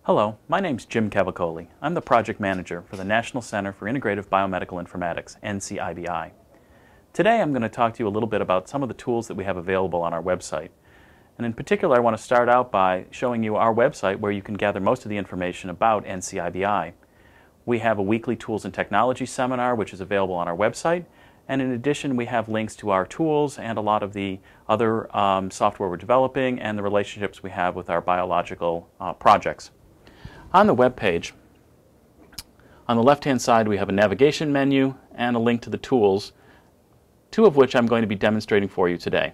Hello, my name's Jim Cavalcoli. I'm the project manager for the National Center for Integrative Biomedical Informatics, NCIBI. Today I'm going to talk to you a little bit about some of the tools that we have available on our website. And in particular, I want to start out by showing you our website where you can gather most of the information about NCIBI. We have a weekly Tools and Technology seminar which is available on our website, and in addition we have links to our tools and a lot of the other software we're developing and the relationships we have with our biological projects. On the web page, on the left-hand side, we have a navigation menu and a link to the tools, two of which I'm going to be demonstrating for you today.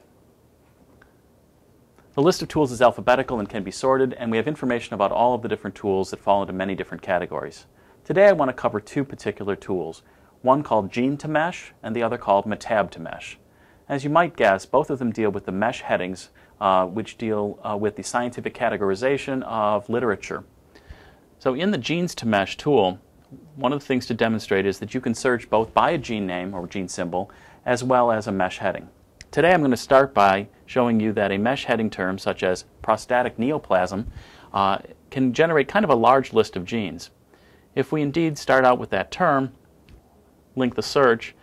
The list of tools is alphabetical and can be sorted, and we have information about all of the different tools that fall into many different categories. Today I want to cover two particular tools, one called Gene2MeSH and the other called Matab2MeSH. As you might guess, both of them deal with the mesh headings, which deal with the scientific categorization of literature. So in the Genes2MeSH tool, one of the things to demonstrate is that you can search both by a gene name or gene symbol as well as a mesh heading. Today I'm going to start by showing you that a mesh heading term such as prostatic neoplasm can generate kind of a large list of genes. If we indeed start out with that term, link the search,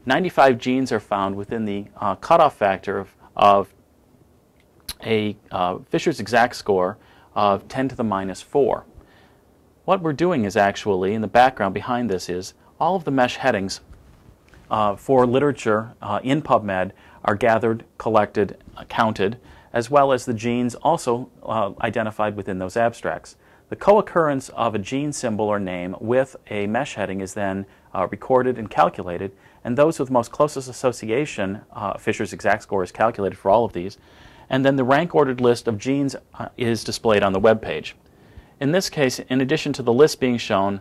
95 genes are found within the cutoff factor of a Fisher's exact score of 10 to the minus 4. What we're doing is actually, in the background behind this is, all of the mesh headings for literature in PubMed are gathered, collected, counted, as well as the genes also identified within those abstracts. The co-occurrence of a gene symbol or name with a mesh heading is then recorded and calculated, and those with most closest association, Fisher's exact score is calculated for all of these, and then the rank-ordered list of genes is displayed on the web page. In this case, in addition to the list being shown,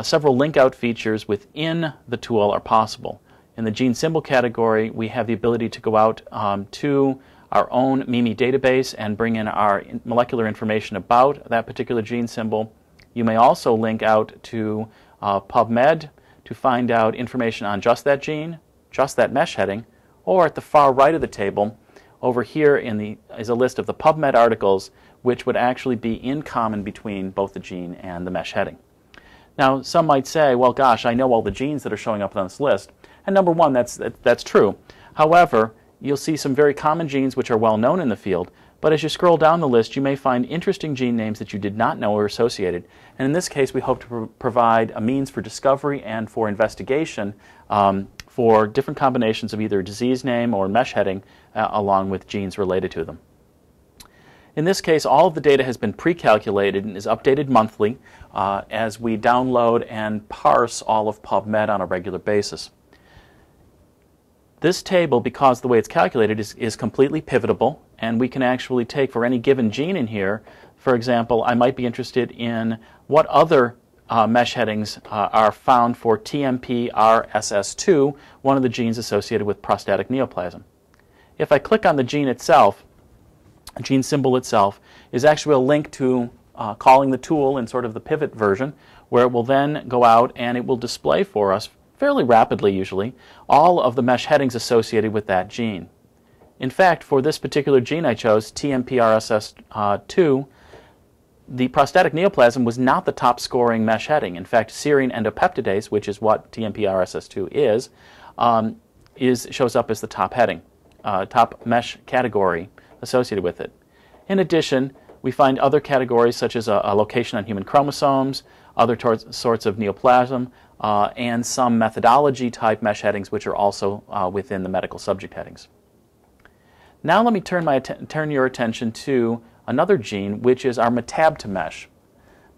several link-out features within the tool are possible. In the gene symbol category, we have the ability to go out to our own NCIBI database and bring in our molecular information about that particular gene symbol. You may also link out to PubMed to find out information on just that gene, just that mesh heading, or at the far right of the table, over here is a list of the PubMed articles which would actually be in common between both the gene and the mesh heading. Now, some might say, well, gosh, I know all the genes that are showing up on this list. And number one, that's true. However, you'll see some very common genes which are well known in the field, but as you scroll down the list, you may find interesting gene names that you did not know were associated. And in this case, we hope to provide a means for discovery and for investigation for different combinations of either disease name or mesh heading along with genes related to them. In this case, all of the data has been pre-calculated and is updated monthly as we download and parse all of PubMed on a regular basis. This table, because the way it's calculated, is completely pivotable, and we can actually take for any given gene in here, for example, I might be interested in what other mesh headings are found for TMPRSS2, one of the genes associated with prostatic neoplasm. If I click on the gene itself, gene symbol itself is actually a link to calling the tool in sort of the pivot version, where it will then go out and it will display for us, fairly rapidly usually, all of the mesh headings associated with that gene. In fact, for this particular gene I chose, TMPRSS2, the prostatic neoplasm was not the top scoring mesh heading. In fact, serine endopeptidase, which is what TMPRSS2 is, shows up as the top heading, top mesh category associated with it. In addition, we find other categories such as a location on human chromosomes, other sorts of neoplasm, and some methodology type mesh headings which are also within the medical subject headings. Now let me turn your attention to another gene, which is our Matab2MeSH.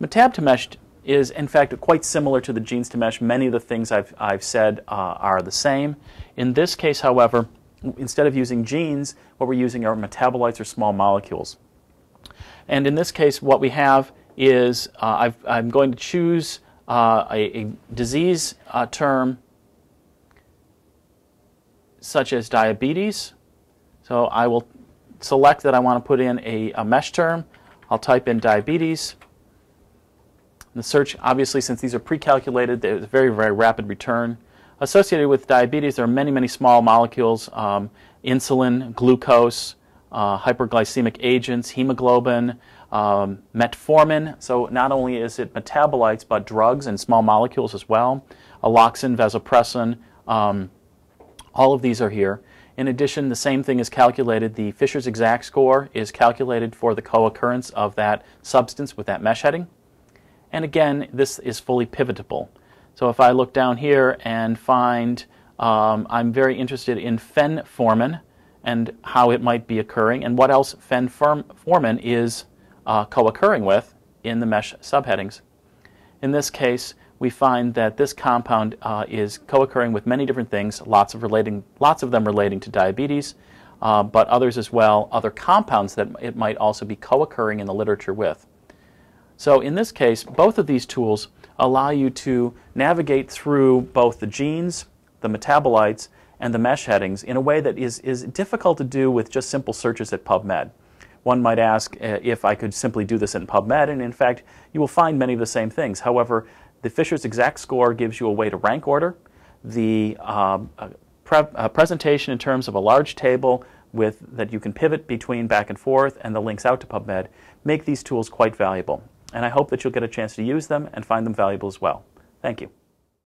Matab2MeSH is in fact quite similar to the Genes2MeSH. Many of the things I've said are the same. In this case, however, instead of using genes, what we're using are metabolites or small molecules. And in this case, what we have is I'm going to choose a disease term such as diabetes. So I will select that I want to put in a mesh term. I'll type in diabetes. The search, obviously, since these are pre-calculated, there's a very, very rapid return. Associated with diabetes, there are many, many small molecules, insulin, glucose, hyperglycemic agents, hemoglobin, metformin, so not only is it metabolites but drugs and small molecules as well, alloxin, vasopressin, all of these are here. In addition, the same thing is calculated. The Fisher's exact score is calculated for the co-occurrence of that substance with that mesh heading. And again, this is fully pivotable. So if I look down here and find I'm very interested in fenformin and how it might be occurring and what else fenformin is co-occurring with in the mesh subheadings. In this case, we find that this compound is co-occurring with many different things, lots of them relating to diabetes, but others as well, other compounds that it might also be co-occurring in the literature with. So in this case, both of these tools allow you to navigate through both the genes, the metabolites, and the mesh headings in a way that is difficult to do with just simple searches at PubMed. One might ask if I could simply do this in PubMed, and in fact, you will find many of the same things. However, the Fisher's exact score gives you a way to rank order. The presentation in terms of a large table that you can pivot between back and forth and the links out to PubMed make these tools quite valuable. And I hope that you'll get a chance to use them and find them valuable as well. Thank you.